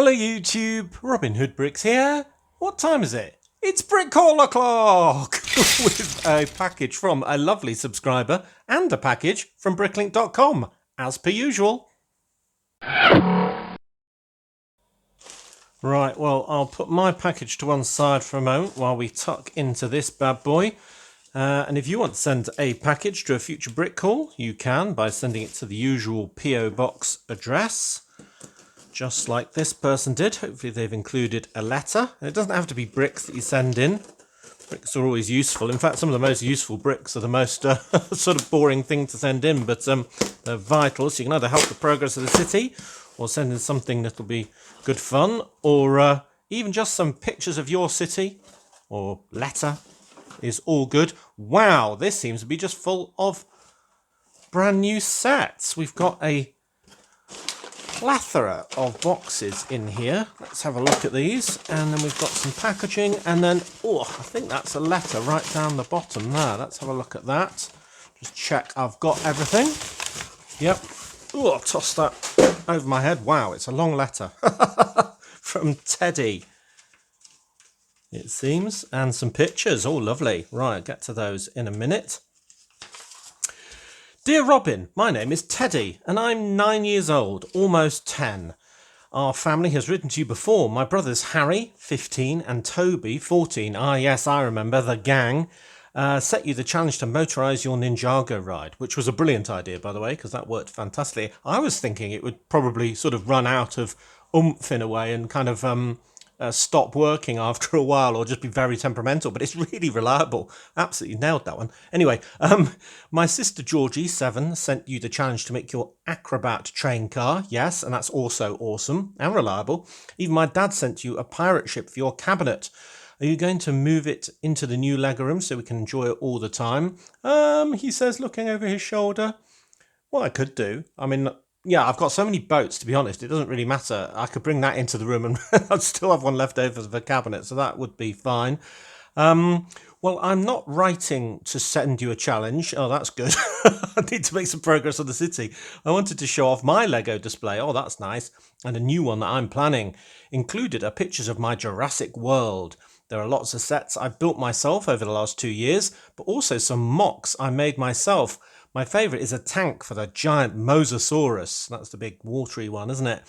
Hello YouTube, Robin Hood Bricks here. What time is it? It's Brick Call o'clock with a package from a lovely subscriber and a package from bricklink.com, as per usual. Right, well, I'll put my package to one side for a moment while we tuck into this bad boy. And if you want to send a package to a future Brick Call, you can by sending it to the usual PO Box address. Just like this person did. Hopefully they've included a letter. And it doesn't have to be bricks that you send in. Bricks are always useful. In fact, some of the most useful bricks are the most sort of boring thing to send in, but they're vital. So you can either help the progress of the city or send in something that'll be good fun, or even just some pictures of your city or letter is all good. Wow, this seems to be just full of brand new sets. We've got a plethora of boxes in here. Let's have a look at these, and then we've got some packaging, and then I think that's a letter right down the bottom there. Let's have a look at that. Just check I've got everything. Yep. I'll toss that over my head. Wow, it's a long letter from Teddy, it seems, and some pictures. Oh, lovely. Right, I'll get to those in a minute. Dear Robin, my name is Teddy and I'm 9 years old, almost 10. Our family has written to you before. My brothers Harry, 15, and Toby, 14. Ah, yes, I remember, the gang, set you the challenge to motorise your Ninjago ride, which was a brilliant idea, by the way, because that worked fantastically. I was thinking it would probably sort of run out of oomph in a way and kind of stop working after a while, or just be very temperamental, but it's really reliable. Absolutely nailed that one. Anyway, my sister Georgie, 7, sent you the challenge to make your Acrobat train car. Yes, and that's also awesome and reliable. Even my dad sent you a pirate ship for your cabinet. Are you going to move it into the new Lego room so we can enjoy it all the time? He says, looking over his shoulder. What I could do, I mean, yeah, I've got so many boats, to be honest, it doesn't really matter. I could bring that into the room and I'd still have one left over for the cabinet, so that would be fine. Well, I'm not writing to send you a challenge. Oh, that's good. I need to make some progress on the city. I wanted to show off my Lego display. Oh, that's nice. And a new one that I'm planning. Included are pictures of my Jurassic World. There are lots of sets I've built myself over the last 2 years, but also some mocks I made myself. My favourite is a tank for the giant Mosasaurus. That's the big watery one, isn't it?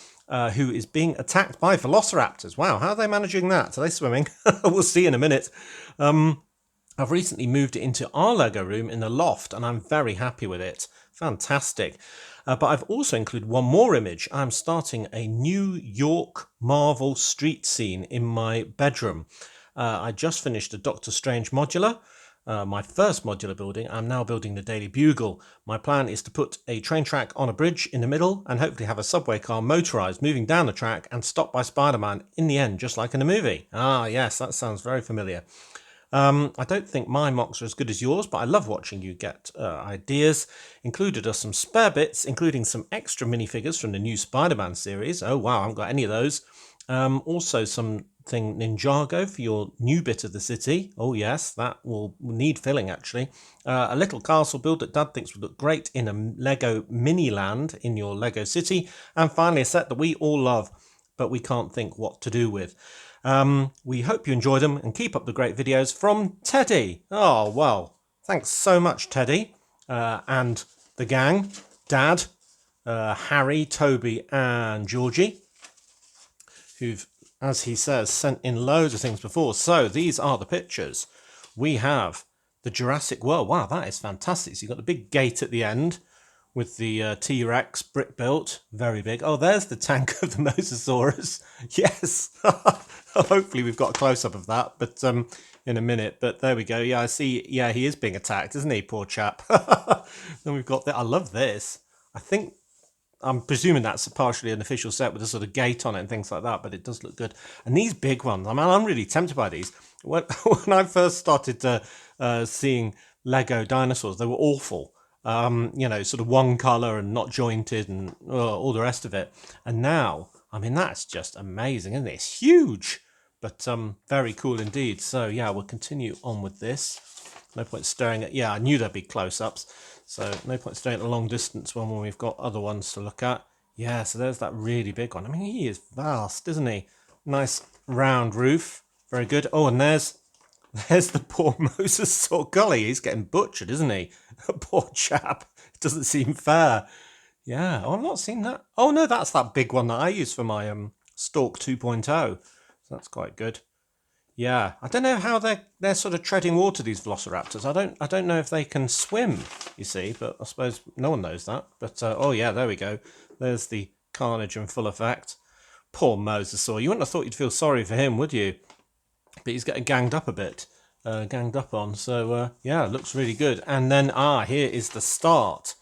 Who is being attacked by velociraptors. Wow, how are they managing that? Are they swimming? We'll see in a minute. I've recently moved it into our Lego room in the loft, and I'm very happy with it. Fantastic. But I've also included one more image. I'm starting a New York Marvel street scene in my bedroom. I just finished a Doctor Strange modular. My first modular building. I'm now building the Daily Bugle. My plan is to put a train track on a bridge in the middle and hopefully have a subway car motorised moving down the track and stopped by Spider-Man in the end, just like in the movie. Ah, yes, that sounds very familiar. I don't think my mocks are as good as yours, but I love watching you get ideas. Included are some spare bits, including some extra minifigures from the new Spider-Man series. Oh, wow, I haven't got any of those. Also something Ninjago for your new bit of the city. Oh yes, that will need filling actually. A little castle build that Dad thinks would look great in a Lego mini land in your Lego city. And finally a set that we all love, but we can't think what to do with. We hope you enjoy them and keep up the great videos from Teddy. Oh, well, thanks so much, Teddy. And the gang, Dad, Harry, Toby and Georgie, who've, as he says, sent in loads of things before. So these are the pictures. We have the Jurassic World. Wow, that is fantastic. So you've got the big gate at the end with the T-Rex brick built. Very big. Oh, there's the tank of the Mosasaurus. Yes. Hopefully we've got a close-up of that, but in a minute. But there we go. Yeah, I see. Yeah, he is being attacked, isn't he? Poor chap. Then we've got that. I love this. I'm presuming that's partially an official set with a sort of gate on it and things like that, but it does look good. And these big ones, I mean, I'm really tempted by these. When I first started seeing Lego dinosaurs, they were awful. You know, sort of one colour and not jointed and all the rest of it. And now, I mean, that's just amazing, isn't it? It's huge, but very cool indeed. So yeah, we'll continue on with this. No point staring at, yeah, I knew there'd be close-ups. So no point staring at a long distance one when we've got other ones to look at. Yeah, so there's that really big one. I mean, he is vast, isn't he? Nice round roof. Very good. Oh, and there's the poor Moses Saw. Golly, he's getting butchered, isn't he? Poor chap. It doesn't seem fair. Yeah. Oh, I've not seen that. Oh no, that's that big one that I use for my Stalk 2.0. So that's quite good. Yeah, I don't know how they're sort of treading water, these velociraptors. I don't know if they can swim, you see, but I suppose no one knows that. But oh yeah, there we go. There's the carnage in full effect. Poor Mosasaur. You wouldn't have thought you'd feel sorry for him, would you? But he's getting ganged up a bit, ganged up on. So yeah, looks really good. And then here is the start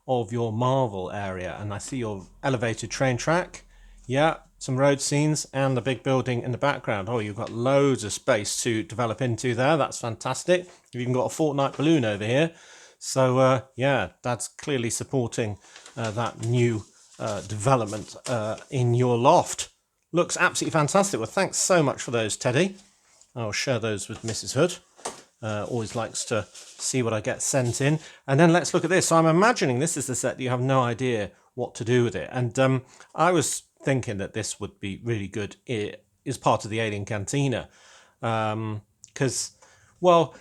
of your Marvel area, and I see your elevated train track. Yeah, some road scenes and the big building in the background. Oh, you've got loads of space to develop into there. That's fantastic. You've even got a Fortnite balloon over here. So yeah, that's clearly supporting that new development in your loft. Looks absolutely fantastic. Well, thanks so much for those, Teddy. I'll share those with Mrs. Hood. Always likes to see what I get sent in. And then let's look at this. So I'm imagining this is the set that you have no idea what to do with it. And I was thinking that this would be really good as part of the Alien Cantina. Because, well,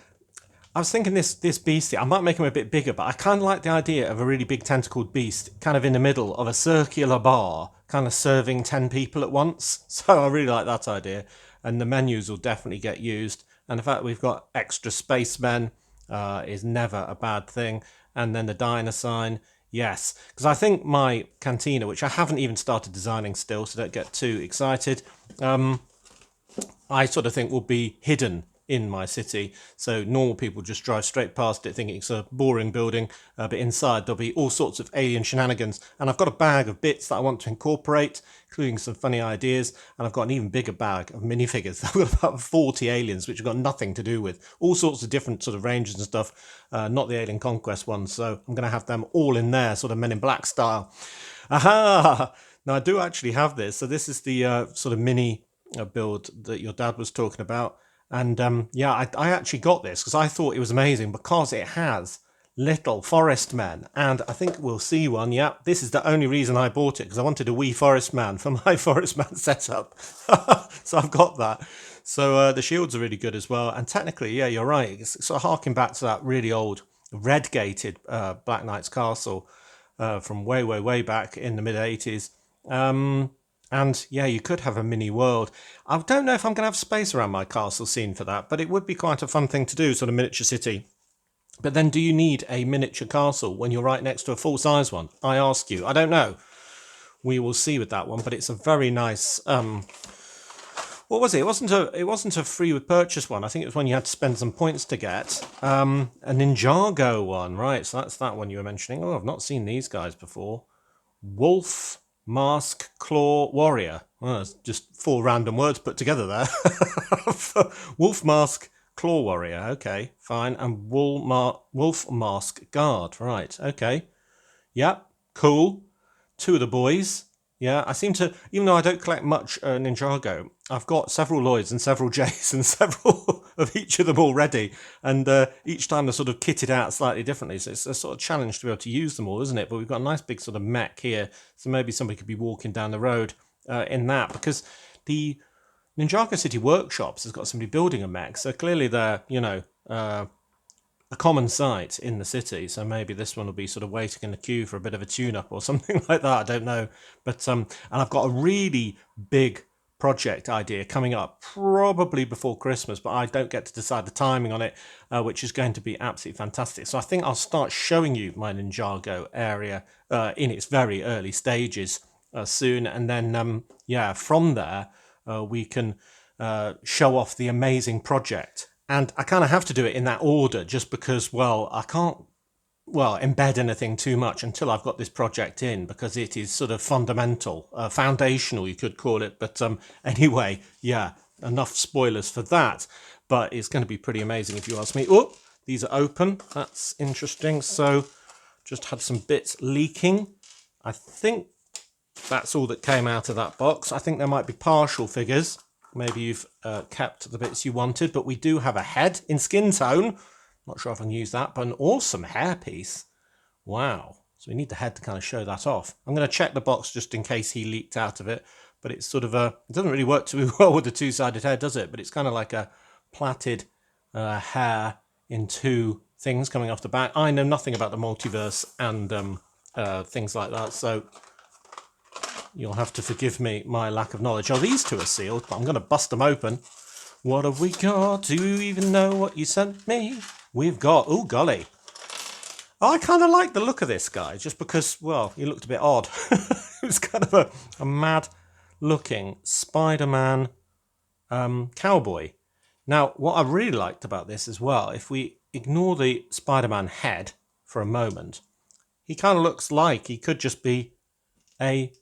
I was thinking this beast here, I might make him a bit bigger, but I kind of like the idea of a really big tentacled beast kind of in the middle of a circular bar, kind of serving 10 people at once. So I really like that idea. And the menus will definitely get used. And the fact that we've got extra spacemen is never a bad thing. And then the diner sign, yes. Because I think my cantina, which I haven't even started designing still, so don't get too excited, I sort of think will be hidden in my city. So normal people just drive straight past it thinking it's a boring building, but inside there'll be all sorts of alien shenanigans. And I've got a bag of bits that I want to incorporate, including some funny ideas. And I've got an even bigger bag of minifigures. I've got about 40 aliens, which have got nothing to do with all sorts of different sort of ranges and stuff, not the Alien Conquest ones. So I'm going to have them all in there, sort of Men in Black style. Aha! Now I do actually have this. So this is the sort of mini build that your dad was talking about. And yeah, I actually got this because I thought it was amazing because it has little forest men. And I think we'll see one. Yeah, this is the only reason I bought it, because I wanted a wee forest man for my forest man setup. So I've got that. So the shields are really good as well. And technically, yeah, you're right. It's sort of harking back to that really old red gated Black Knight's Castle from way, way, way back in the mid 80s. And yeah, you could have a mini world. I don't know if I'm going to have space around my castle scene for that, but it would be quite a fun thing to do, sort of miniature city. But then do you need a miniature castle when you're right next to a full-size one? I ask you. I don't know. We will see with that one, but it's a very nice... what was it? It wasn't a free with purchase one. I think it was one you had to spend some points to get. A Ninjago one, right? So that's that one you were mentioning. Oh, I've not seen these guys before. Wolf... Mask, Claw, Warrior. Well, that's just 4 random words put together there. Wolf Mask, Claw Warrior. Okay, fine. And Wolf Mask Guard. Right, okay. Yep, cool. 2 of the boys. Yeah, I seem to, even though I don't collect much Ninjago, I've got several Lloyds and several Jays and several of each of them already. And each time they're sort of kitted out slightly differently. So it's a sort of challenge to be able to use them all, isn't it? But we've got a nice big sort of mech here. So maybe somebody could be walking down the road in that. Because the Ninjago City Workshops has got somebody building a mech. So clearly they're, a common sight in the city, so maybe this one will be sort of waiting in the queue for a bit of a tune-up or something like that. I don't know, but and I've got a really big project idea coming up probably before Christmas, but I don't get to decide the timing on it, which is going to be absolutely fantastic. So I think I'll start showing you my Ninjago area in its very early stages soon, and then yeah, from there we can show off the amazing project. And I kind of have to do it in that order just because, well, I can't, embed anything too much until I've got this project in, because it is sort of fundamental, foundational, you could call it. But anyway, yeah, enough spoilers for that. But it's going to be pretty amazing if you ask me. Oh, these are open. That's interesting. So just had some bits leaking. I think that's all that came out of that box. I think there might be partial figures. Maybe you've kept the bits you wanted, but we do have a head in skin tone. Not sure if I can use that, but an awesome hairpiece. Wow, So we need the head to kind of show that off. I'm going to check the box just in case he leaked out of it. But it's sort of it doesn't really work too well with the two-sided head, does it? But it's kind of like a plaited hair in two things coming off the back. I know nothing about the multiverse and things like that, so you'll have to forgive me my lack of knowledge. Oh, these two are sealed, but I'm going to bust them open. What have we got? Do you even know what you sent me? We've got, oh golly. I kind of like the look of this guy, just because, well, he looked a bit odd. It was kind of a mad-looking Spider-Man cowboy. Now, what I really liked about this as well, if we ignore the Spider-Man head for a moment, he kind of looks like he could just be a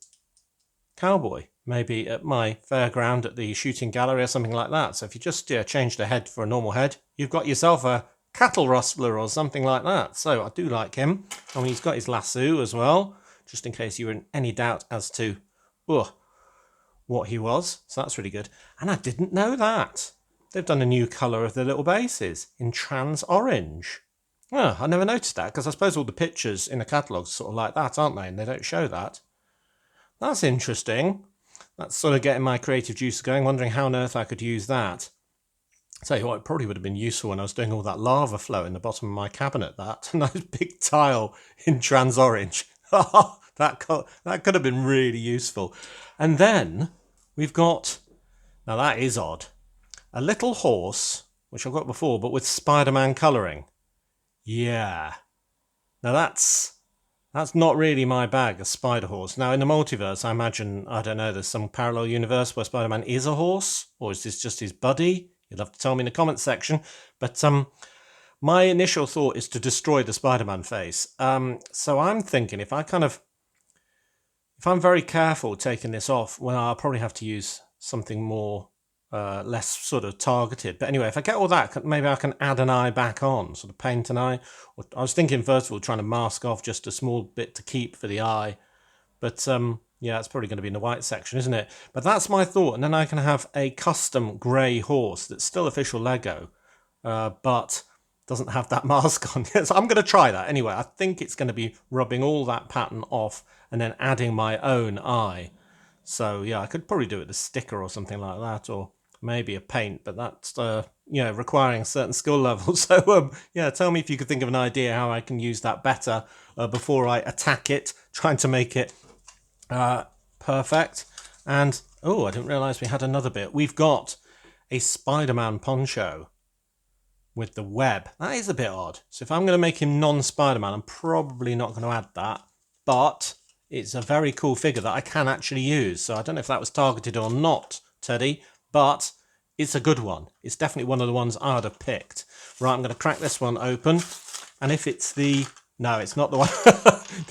cowboy, maybe at my fairground at the shooting gallery or something like that. So if you just change the head for a normal head, you've got yourself a cattle rustler or something like that. So I do like him. I mean, he's got his lasso as well, just in case you were in any doubt as to what he was. So that's really good. And I didn't know that. They've done a new colour of the little bases in trans orange. Oh, I never noticed that, because I suppose all the pictures in the catalogue's sort of like that, aren't they? And they don't show that. That's interesting. That's sort of getting my creative juices going, wondering how on earth I could use that. Tell you what, it probably would have been useful when I was doing all that lava flow in the bottom of my cabinet, that nice big tile in trans orange. that could have been really useful. And then we've got, now that is odd, a little horse, which I've got before, but with Spider-Man colouring. Yeah. Now that's not really my bag, a spider horse. Now in the multiverse, I imagine, I don't know, there's some parallel universe where Spider-Man is a horse, or is this just his buddy? You'll have to tell me in the comments section. But my initial thought is to destroy the Spider-Man face. So I'm thinking if I'm very careful taking this off, well, I'll probably have to use something more less sort of targeted. But anyway, if I get all that, maybe I can add an eye back on, sort of paint an eye. I was thinking first of all trying to mask off just a small bit to keep for the eye. But yeah, it's probably going to be in the white section, isn't it? But that's my thought. And then I can have a custom grey horse that's still official Lego, but doesn't have that mask on. So I'm going to try that. Anyway, I think it's going to be rubbing all that pattern off and then adding my own eye. So yeah, I could probably do it with a sticker or something like that, or maybe a paint, but that's requiring a certain skill level. So yeah, tell me if you could think of an idea how I can use that better before I attack it, trying to make it perfect. And oh, I didn't realise we had another bit. We've got a Spider-Man poncho with the web. That is a bit odd. So if I'm going to make him non-Spider-Man, I'm probably not going to add that, but it's a very cool figure that I can actually use. So I don't know if that was targeted or not, Teddy, but it's a good one. It's definitely one of the ones I'd have picked. Right, I'm going to crack this one open. And if it's the... No, it's not the one.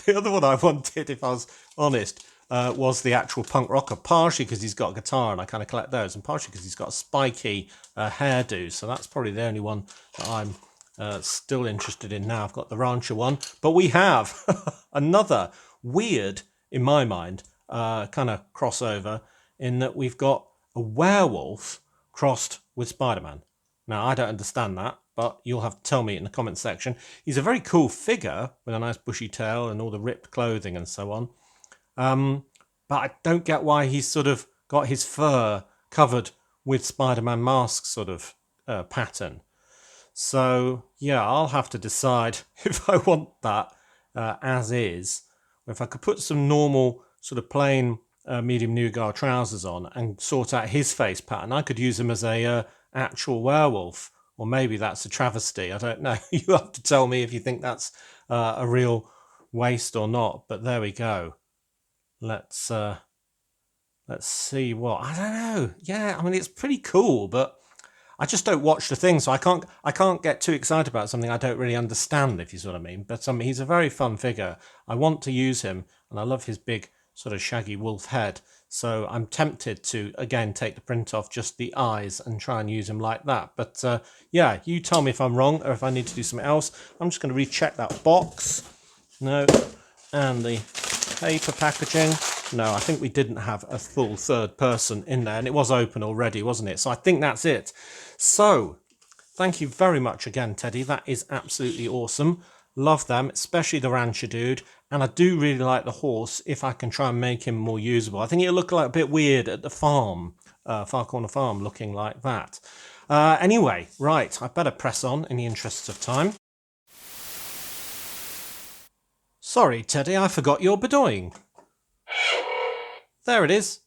The other one I wanted, if I was honest, was the actual punk rocker. Partially because he's got a guitar and I kind of collect those. And partially because he's got a spiky hairdo. So that's probably the only one that I'm still interested in now. I've got the Rancher one. But we have another weird, in my mind, kind of crossover in that we've got a werewolf crossed with Spider-Man. Now, I don't understand that, but you'll have to tell me in the comments section. He's a very cool figure with a nice bushy tail and all the ripped clothing and so on. But I don't get why he's sort of got his fur covered with Spider-Man mask sort of pattern. So, yeah, I'll have to decide if I want that as is. If I could put some normal sort of plain medium nougat trousers on and sort out his face pattern, I could use him as a actual werewolf, or maybe that's a travesty. I don't know. You have to tell me if you think that's a real waste or not. But there we go. Let's see what I don't know. Yeah, I mean it's pretty cool, but I just don't watch the thing, so I can't get too excited about something I don't really understand, if you see what I mean. But he's a very fun figure. I want to use him, and I love his big sort of shaggy wolf head. So I'm tempted to, again, take the print off just the eyes and try and use him like that. But yeah, you tell me if I'm wrong or if I need to do something else. I'm just going to recheck that box. No. And the paper packaging. No, I think we didn't have a full third person in there, and it was open already, wasn't it? So I think that's it. So thank you very much again, Teddy. That is absolutely awesome. Love them, especially the rancher dude. And I do really like the horse if I can try and make him more usable. I think he'll look like a bit weird at the farm, Far Corner Farm, looking like that. Anyway, right, I better press on in the interests of time. Sorry, Teddy, I forgot your bedoing. There it is.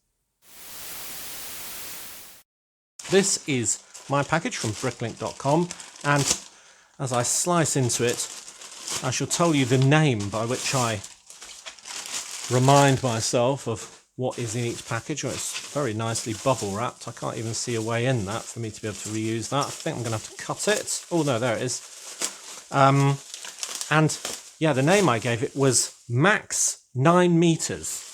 This is my package from bricklink.com, and as I slice into it, I shall tell you the name by which I remind myself of what is in each package. Oh, it's very nicely bubble wrapped. I can't even see a way in that for me to be able to reuse that. I think I'm going to have to cut it. Oh no, there it is. And yeah, the name I gave it was Max 9 meters.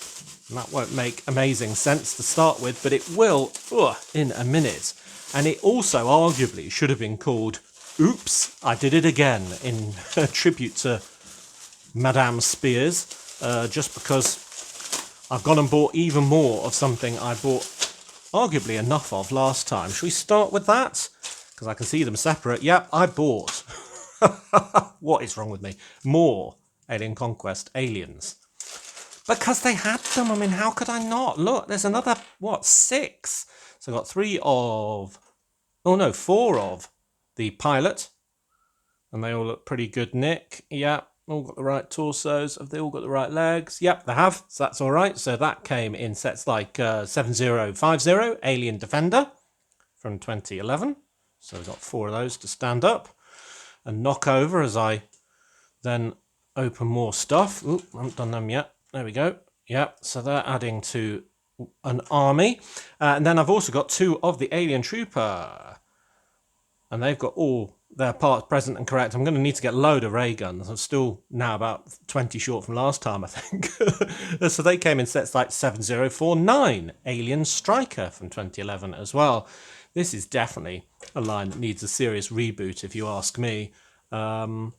And that won't make amazing sense to start with, but it will in a minute. And it also arguably should have been called Oops, I Did It Again, in tribute to Madame Spears, just because I've gone and bought even more of something I bought arguably enough of last time. Should we start with that? Because I can see them separate. Yep, I bought. What is wrong with me? More Alien Conquest Aliens. Because they had them. I mean, how could I not? Look, there's another, 6? So I got 4 of the pilot. And they all look pretty good, Nick. Yep, all got the right torsos. Have they all got the right legs? Yep, they have. So that's all right. So that came in sets like 7050, Alien Defender from 2011. So we've got 4 of those to stand up and knock over as I then open more stuff. Ooh, I haven't done them yet. There we go. Yep, so they're adding to an army. And then I've also got 2 of the Alien Trooper. And they've got all their parts present and correct. I'm going to need to get a load of ray guns. I'm still now about 20 short from last time, I think. So they came in sets like 7049, Alien Striker from 2011 as well. This is definitely a line that needs a serious reboot, if you ask me. Or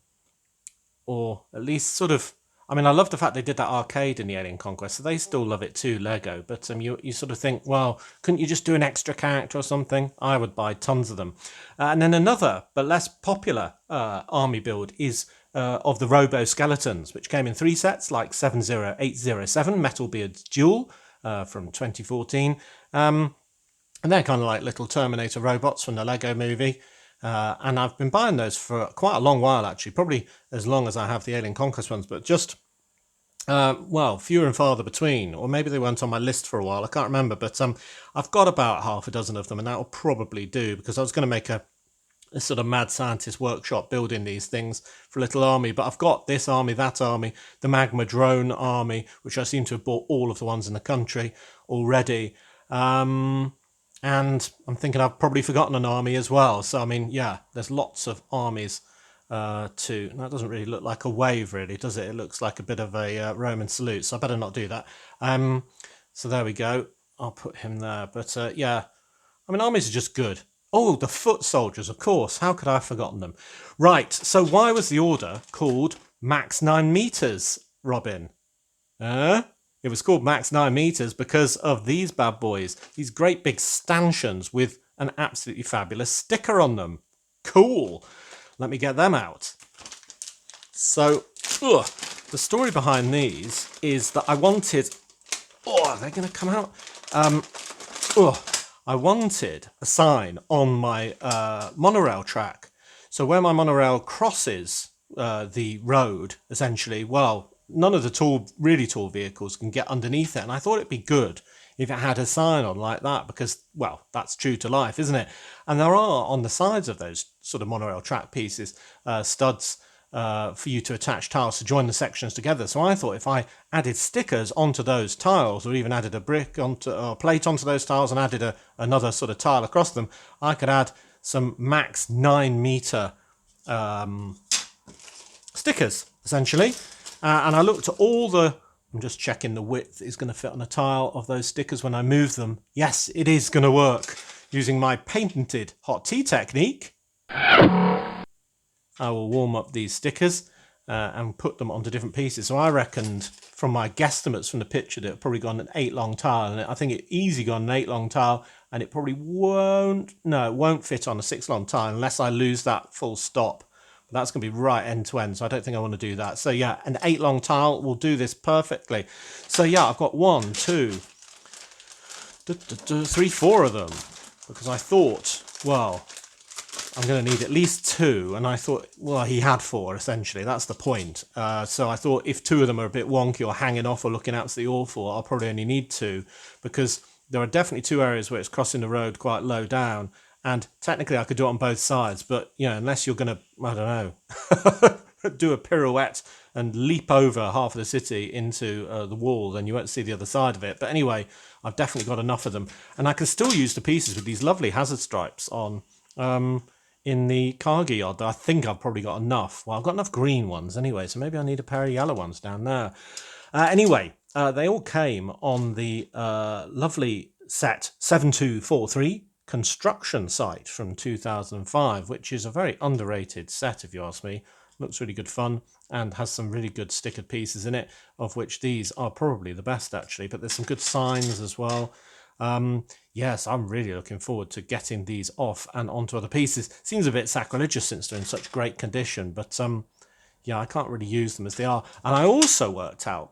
at least sort of... I mean, I love the fact they did that arcade in the Alien Conquest, so they still love it too, Lego. But you sort of think, well, couldn't you just do an extra character or something? I would buy tons of them. And then another, but less popular army build is of the Robo Skeletons, which came in 3 sets, like 70807, Metalbeard's Duel from 2014. And they're kind of like little Terminator robots from the Lego movie. And I've been buying those for quite a long while, actually, probably as long as I have the Alien Conquest ones, but just, fewer and farther between, or maybe they weren't on my list for a while, I can't remember, but I've got about half a dozen of them, and that'll probably do, because I was going to make a sort of mad scientist workshop building these things for a little army, but I've got this army, that army, the Magma Drone army, which I seem to have bought all of the ones in the country already. And I'm thinking I've probably forgotten an army as well. So, I mean, yeah, there's lots of armies too. That doesn't really look like a wave, really, does it? It looks like a bit of a Roman salute, so I better not do that. So there we go. I'll put him there. But, yeah, I mean, armies are just good. Oh, the foot soldiers, of course. How could I have forgotten them? Right, so why was the order called Max 9 meters, Robin? It was called Max 9 meters because of these bad boys. These great big stanchions with an absolutely fabulous sticker on them. Cool. Let me get them out. So, the story behind these is that I wanted... are they going to come out? I wanted a sign on my monorail track. So where my monorail crosses the road, essentially, well... none of the really tall vehicles can get underneath it. And I thought it'd be good if it had a sign on like that because, well, that's true to life, isn't it? And there are, on the sides of those sort of monorail track pieces, studs for you to attach tiles to join the sections together. So I thought if I added stickers onto those tiles or even added a brick onto or a plate onto those tiles and added another sort of tile across them, I could add some max 9 meter stickers, essentially. And I looked at all I'm just checking the width is going to fit on a tile of those stickers when I move them. Yes, it is going to work. Using my patented hot tea technique, I will warm up these stickers and put them onto different pieces. So I reckoned from my guesstimates from the picture that it probably gone an 8 long tile. And I think it easy gone an 8 long tile. And it probably won't fit on a 6 long tile unless I lose that full stop But that's going to be right end to end, so I don't think I want to do that. So yeah, an 8 long tile will do this perfectly. So yeah, I've got 1, 2, 3, 4 of them, because I thought, well, I'm going to need at least 2, and I thought, well, he had 4, essentially. That's the point. So I thought if 2 of them are a bit wonky or hanging off or looking absolutely awful, I'll probably only need 2, because there are definitely 2 areas where it's crossing the road quite low down, and technically I could do it on both sides, but, you know, unless you're going to, I don't know, do a pirouette and leap over half of the city into the wall, then you won't see the other side of it. But anyway, I've definitely got enough of them, and I can still use the pieces with these lovely hazard stripes on in the cargo yard. I think I've probably got enough. Well, I've got enough green ones anyway, so maybe I need a pair of yellow ones down there. Anyway, they all came on the lovely set 7243 construction site from 2005, which is a very underrated set, if you ask me. Looks really good fun and has some really good stickered pieces in it, of which these are probably the best, actually. But there's some good signs as well. Yes, I'm really looking forward to getting these off and onto other pieces. Seems a bit sacrilegious since they're in such great condition, but yeah, I can't really use them as they are. And I also worked out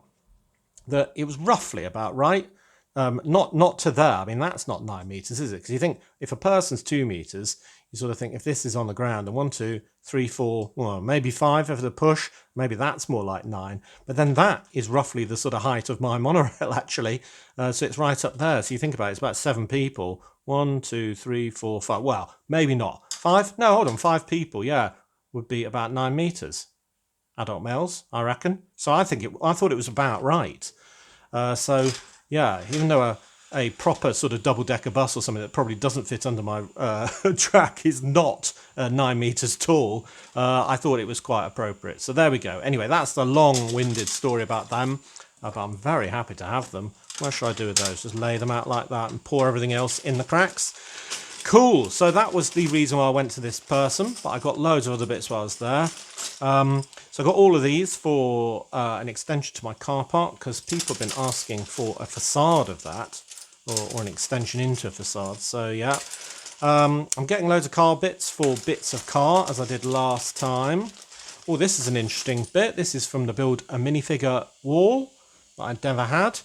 that it was roughly about right. Not to there. I mean, that's not 9 meters, is it? Because you think if a person's 2 meters, you sort of think if this is on the ground and 1, 2, 3, 4, well, maybe 5 over the push, maybe that's more like 9. But then that is roughly the sort of height of my monorail, actually. So it's right up there. So you think about it, it's about 7 people. 1, 2, 3, 4, 5. Well, maybe not. 5? No, hold on. 5 people, yeah, would be about 9 meters. Adult males, I reckon. So I thought it was about right. So yeah, even though a proper sort of double-decker bus or something that probably doesn't fit under my track is not 9 meters tall, I thought it was quite appropriate. So there we go. Anyway, that's the long-winded story about them. But I'm very happy to have them. What should I do with those? Just lay them out like that and pour everything else in the cracks? Cool. So that was the reason why I went to this person, but I got loads of other bits while I was there. So I got all of these for an extension to my car park, because people have been asking for a facade of that, or an extension into a facade. So yeah, I'm getting loads of car bits for bits of car, as I did last time. Oh, this is an interesting bit. This is from the Build a Minifigure wall that I'd never had.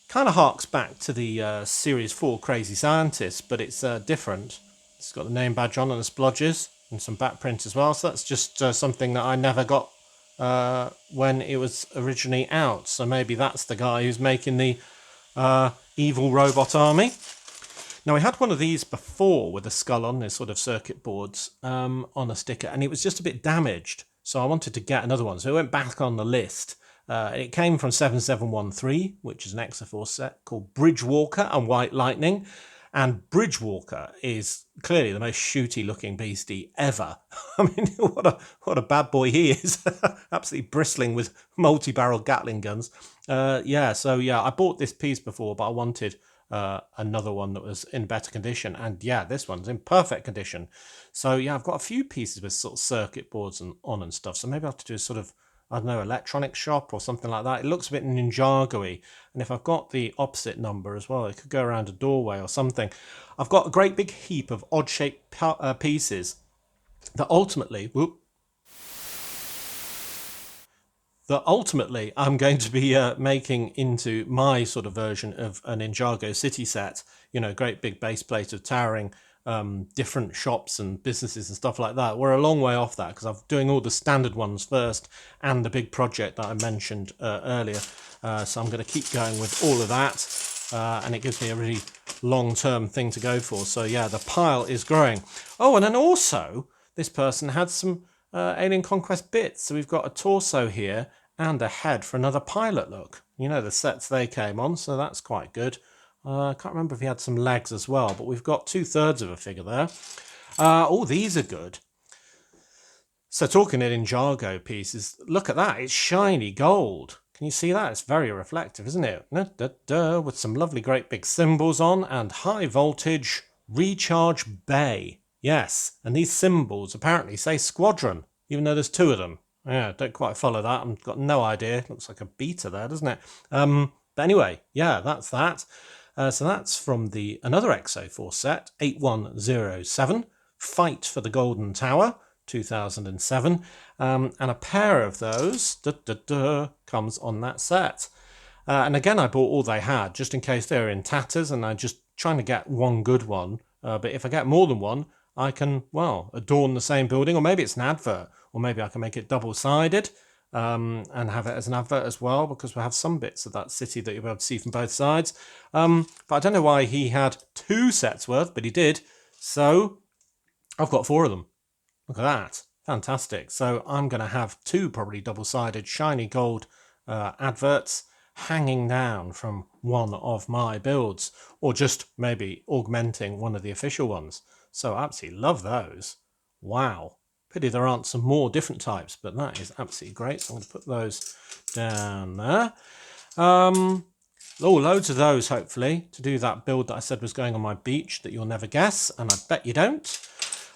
Kind of harks back to the Series 4 Crazy Scientist, but it's different. It's got the name badge on and the splodges and some back print as well. So that's just something that I never got when it was originally out. So maybe that's the guy who's making the evil robot army. Now, we had one of these before with a skull on, this sort of circuit boards on a sticker, and it was just a bit damaged. So I wanted to get another one. So it went back on the list. It came from 7713, which is an Exaforce set called Bridgewalker and White Lightning. And Bridgewalker is clearly the most shooty looking beastie ever. I mean, what a bad boy he is. Absolutely bristling with multi-barrel Gatling guns. Yeah, I bought this piece before, but I wanted another one that was in better condition. And yeah, this one's in perfect condition. So yeah, I've got a few pieces with sort of circuit boards and on and stuff. So maybe I have to do a sort of, I don't know, electronic shop or something like that. It looks a bit Ninjago-y. And if I've got the opposite number as well, it could go around a doorway or something. I've got a great big heap of odd-shaped pieces that ultimately I'm going to be making into my sort of version of a Ninjago city set. You know, great big base plate of towering different shops and businesses and stuff like that. We're a long way off that because I'm doing all the standard ones first and the big project that I mentioned earlier. So I'm going to keep going with all of that, and it gives me a really long-term thing to go for. So yeah, the pile is growing. Oh, and then also this person had some Alien Conquest bits. So we've got a torso here and a head for another pilot look. You know, the sets they came on, so that's quite good. I can't remember if he had some legs as well, but we've got 2/3 of a figure there. Oh, these are good. So talking in Ninjago pieces, look at that. It's shiny gold. Can you see that? It's very reflective, isn't it? With some lovely great big symbols on and high voltage recharge bay. Yes, and these symbols apparently say squadron, even though there's 2 of them. Yeah, don't quite follow that. I've got no idea. Looks like a beta there, doesn't it? But anyway, yeah, that's that. So that's from another Exo Force set, 8107, Fight for the Golden Tower. 2007. And a pair of those comes on that set. And again, I bought all they had, just in case they were in tatters, and I'm just trying to get one good one. But if I get more than one, I can, well, adorn the same building, or maybe it's an advert, or maybe I can make it double-sided and have it as an advert as well, because we have some bits of that city that you'll be able to see from both sides. But I don't know why he had 2 sets worth, but he did. So I've got 4 of them. Look at that. Fantastic. So I'm going to have 2 probably double-sided shiny gold adverts hanging down from one of my builds, or just maybe augmenting one of the official ones. So I absolutely love those. Wow. Pity there aren't some more different types, but that is absolutely great. So I'm going to put those down there. Loads of those, hopefully, to do that build that I said was going on my beach that you'll never guess, and I bet you don't.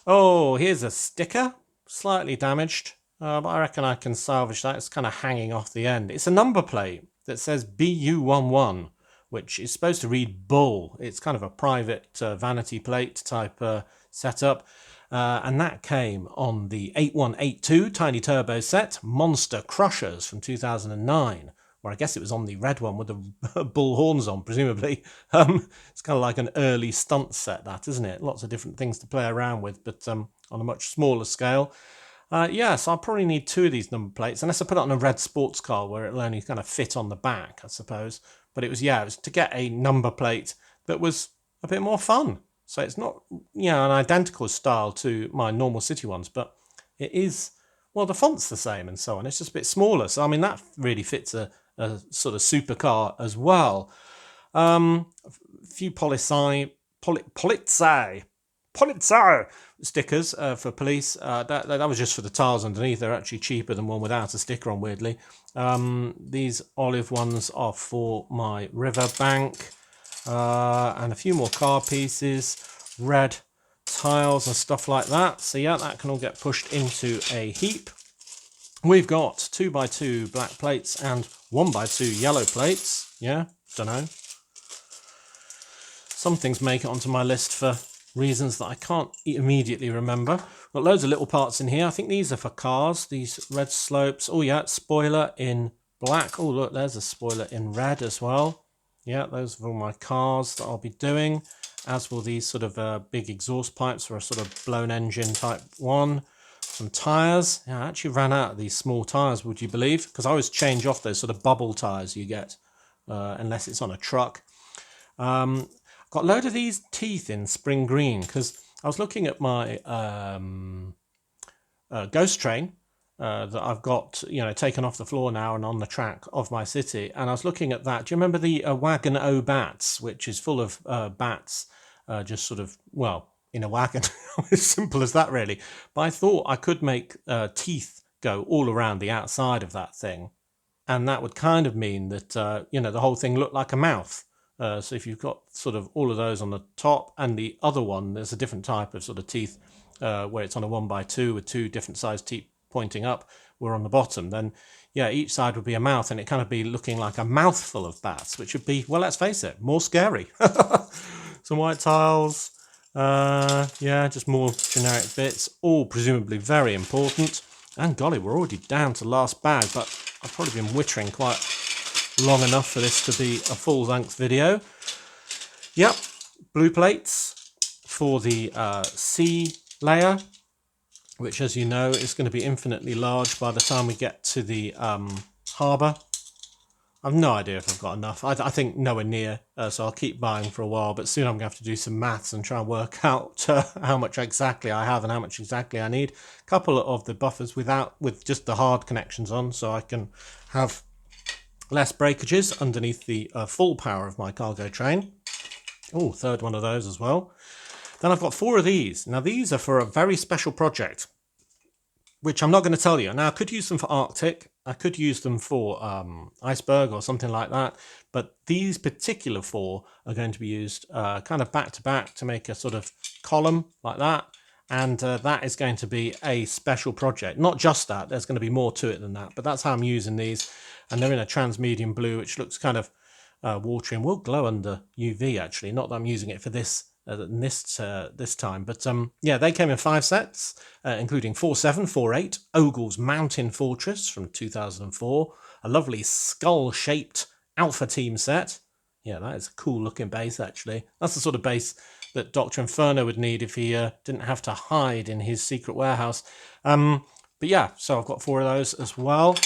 Oh, here's a sticker, slightly damaged, but I reckon I can salvage that. It's kind of hanging off the end. It's a number plate that says BU11, which is supposed to read Bull. It's kind of a private vanity plate type setup. And that came on the 8182 Tiny Turbo set, Monster Crushers from 2009, where I guess it was on the red one with the bull horns on, presumably. It's kind of like an early stunt set, that, isn't it? Lots of different things to play around with, but on a much smaller scale. So I'll probably need 2 of these number plates, unless I put it on a red sports car where it'll only kind of fit on the back, I suppose. But it was to get a number plate that was a bit more fun. So it's not, an identical style to my normal city ones, but it is, well, the font's the same and so on. It's just a bit smaller. So, I mean, that really fits a sort of supercar as well. A few Polizei stickers for police. That was just for the tiles underneath. They're actually cheaper than one without a sticker on, weirdly. These olive ones are for my riverbank. And a few more car pieces, red tiles and stuff like that. So yeah, that can all get pushed into a heap. We've got 2x2 black plates and 1x2 yellow plates. Yeah, don't know. Some things make it onto my list for reasons that I can't immediately remember. Got loads of little parts in here. I think these are for cars, these red slopes. Oh yeah, spoiler in black. Oh look, there's a spoiler in red as well. Yeah, those are all my cars that I'll be doing, as will these sort of big exhaust pipes for a sort of blown engine type one. Some tyres. Yeah, I actually ran out of these small tyres, would you believe? Because I always change off those sort of bubble tyres you get, unless it's on a truck. Got a load of these teeth in spring green, because I was looking at my ghost train, that I've got, taken off the floor now and on the track of my city. And I was looking at that. Do you remember the Wagon O Bats, which is full of bats, just sort of, well, in a wagon? As simple as that, really. But I thought I could make teeth go all around the outside of that thing. And that would kind of mean that, the whole thing looked like a mouth. So if you've got sort of all of those on the top, and the other one, there's a different type of sort of teeth where it's on a 1x2 with 2 different sized teeth pointing up, we're on the bottom, then each side would be a mouth, and it kind of be looking like a mouthful of bats, which would be, well, let's face it, more scary. Some white tiles, just more generic bits, all presumably very important. And golly, we're already down to last bag, but I've probably been wittering quite long enough for this to be a full length video. Yep, blue plates for the C layer, which, as you know, is going to be infinitely large by the time we get to the harbour. I've no idea if I've got enough. I think nowhere near, so I'll keep buying for a while, but soon I'm going to have to do some maths and try and work out how much exactly I have and how much exactly I need. A couple of the buffers with just the hard connections on, so I can have less breakages underneath the full power of my cargo train. Oh, third one of those as well. Then I've got 4 of these. Now, these are for a very special project, which I'm not going to tell you. Now, I could use them for Arctic. I could use them for iceberg or something like that. But these particular 4 are going to be used kind of back to back to make a sort of column like that. And that is going to be a special project. Not just that. There's going to be more to it than that. But that's how I'm using these. And they're in a transmedium blue, which looks kind of watery and will glow under UV, actually. Not that I'm using it for this than this time. But yeah, they came in 5 sets, including 4-7, 4-8, Ogle's Mountain Fortress from 2004, a lovely skull-shaped Alpha Team set. Yeah, that is a cool looking base, actually. That's the sort of base that Dr. Inferno would need if he didn't have to hide in his secret warehouse. But yeah, so I've got 4 of those as well.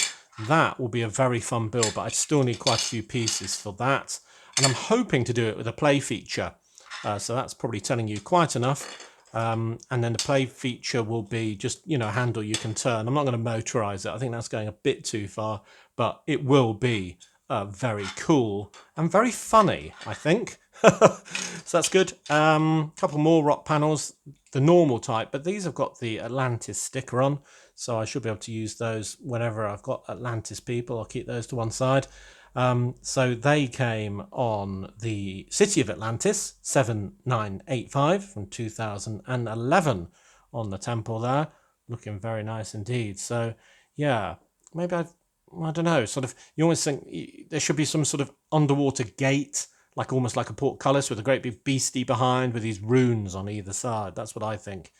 That will be a very fun build, but I still need quite a few pieces for that. And I'm hoping to do it with a play feature. So that's probably telling you quite enough. And then the play feature will be just, a handle you can turn. I'm not going to motorize it. I think that's going a bit too far, but it will be very cool and very funny, I think. So that's good. Couple more rock panels, the normal type, but these have got the Atlantis sticker on, so I should be able to use those whenever I've got Atlantis people. I'll keep those to one side. So they came on the City of Atlantis 7985 from 2011 on the temple there, looking very nice indeed. So yeah, maybe I don't know, sort of, you always think there should be some sort of underwater gate, like almost like a portcullis with a great big beastie behind with these runes on either side. That's what I think.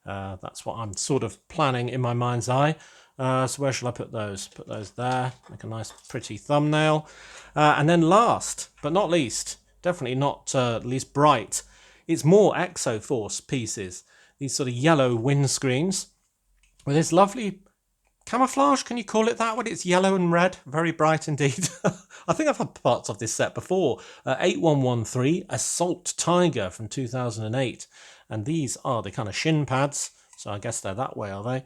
That's what I'm sort of planning in my mind's eye. So where shall I put those? Put those there, make a nice pretty thumbnail. And then last but not least, definitely not least bright, it's more Exoforce pieces. These sort of yellow windscreens with this lovely camouflage, can you call it that when it's yellow and red? Very bright indeed. I think I've had parts of this set before. 8113 Assault Tiger from 2008. And these are the kind of shin pads. So I guess they're that way, are they?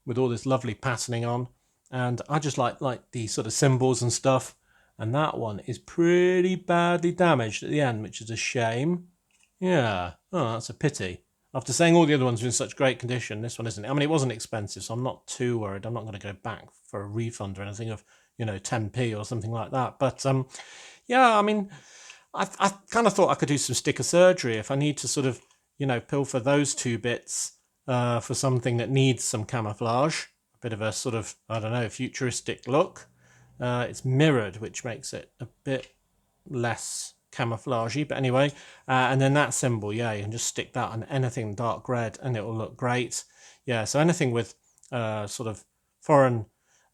With all this lovely patterning on. And I just like the sort of symbols and stuff. And that one is pretty badly damaged at the end, which is a shame. Yeah. Oh, that's a pity. After saying all the other ones are in such great condition, this one isn't. I mean, it wasn't expensive, so I'm not too worried. I'm not going to go back for a refund or anything of, 10p or something like that. But yeah, I mean, I kind of thought I could do some sticker surgery if I need to sort of, pilfer those 2 bits for something that needs some camouflage. A bit of a sort of, I don't know, futuristic look. It's mirrored, which makes it a bit less camouflagey, but anyway, and then that symbol, yeah, you can just stick that on anything dark red and it will look great. Yeah, so anything with sort of foreign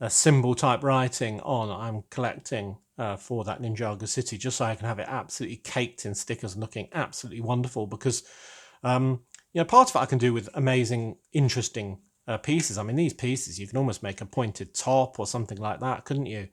symbol type writing on, I'm collecting for that Ninjago City, just so I can have it absolutely caked in stickers and looking absolutely wonderful, because part of it I can do with amazing, interesting pieces. I mean, these pieces, you can almost make a pointed top or something like that, couldn't you?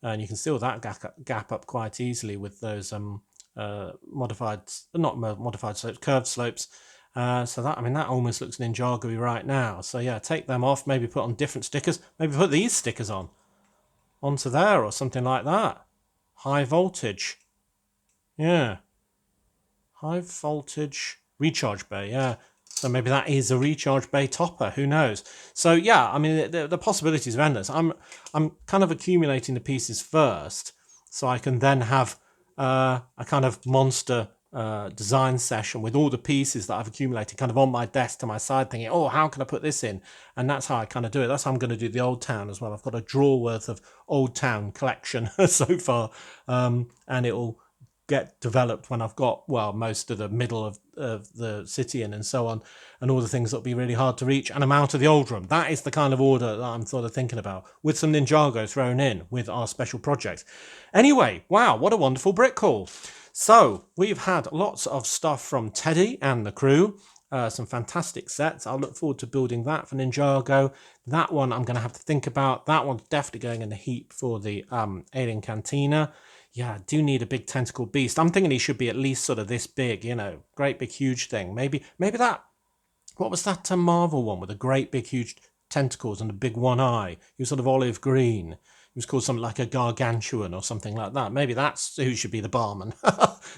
And you can seal that gap up quite easily with those not modified slopes, curved slopes. So that, I mean, that almost looks Ninjago-y right now. So yeah, take them off, maybe put on different stickers, maybe put these stickers onto there or something like that. High voltage. Yeah. High voltage recharge bay, yeah. So maybe that is a recharge bay topper. Who knows? So yeah, I mean, the possibilities are endless. I'm kind of accumulating the pieces first, so I can then have a kind of monster design session with all the pieces that I've accumulated kind of on my desk to my side, thinking, oh, how can I put this in? And that's how I kind of do it. That's how I'm going to do the Old Town as well. I've got a drawer worth of Old Town collection so far, and it'll get developed when I've got, well, most of the middle of the city in and so on, and all the things that'll be really hard to reach, and I'm out of the old room. That is the kind of order that I'm sort of thinking about, with some Ninjago thrown in with our special project. Anyway, wow, what a wonderful brick haul. So we've had lots of stuff from Teddy and the crew, some fantastic sets. I'll look forward to building that for Ninjago. That one I'm going to have to think about. That one's definitely going in the heap for the Alien Cantina. Yeah, I do need a big tentacle beast. I'm thinking he should be at least sort of this big, great big huge thing. Maybe that, what was that Marvel one with the great big huge tentacles and a big one eye? He was sort of olive green. He was called something like a gargantuan or something like that. Maybe that's who should be the barman.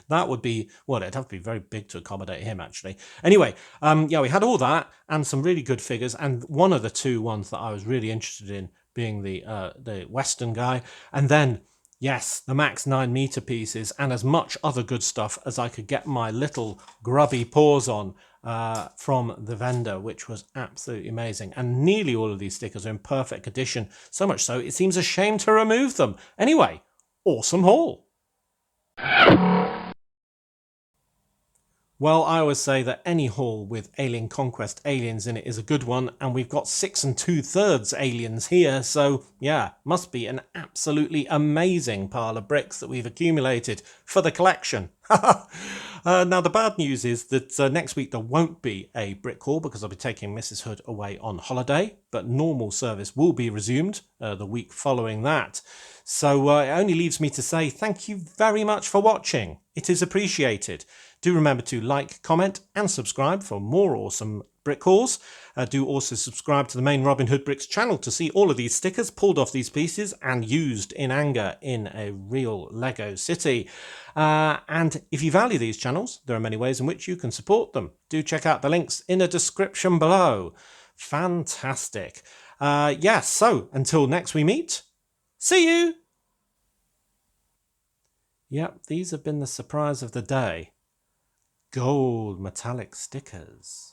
That would be, well, it'd have to be very big to accommodate him, actually. Anyway, yeah, we had all that and some really good figures. And one of the 2 ones that I was really interested in being the Western guy. And then, yes, the max 9-meter pieces and as much other good stuff as I could get my little grubby paws on from the vendor, which was absolutely amazing. And nearly all of these stickers are in perfect condition, so much so it seems a shame to remove them. Anyway, awesome haul. Well, I always say that any haul with Alien Conquest aliens in it is a good one, and we've got 6 2/3 aliens here, so yeah, must be an absolutely amazing pile of bricks that we've accumulated for the collection. Now, the bad news is that next week there won't be a brick haul because I'll be taking Mrs. Hood away on holiday, but normal service will be resumed the week following that. So it only leaves me to say thank you very much for watching. It is appreciated. Do remember to like, comment and subscribe for more awesome brick hauls. Do also subscribe to the main Robin Hood Bricks channel to see all of these stickers pulled off these pieces and used in anger in a real Lego city. And if you value these channels, there are many ways in which you can support them. Do check out the links in the description below. Fantastic. Yes, so until next we meet, see you! Yep, these have been the surprise of the day. Gold metallic stickers.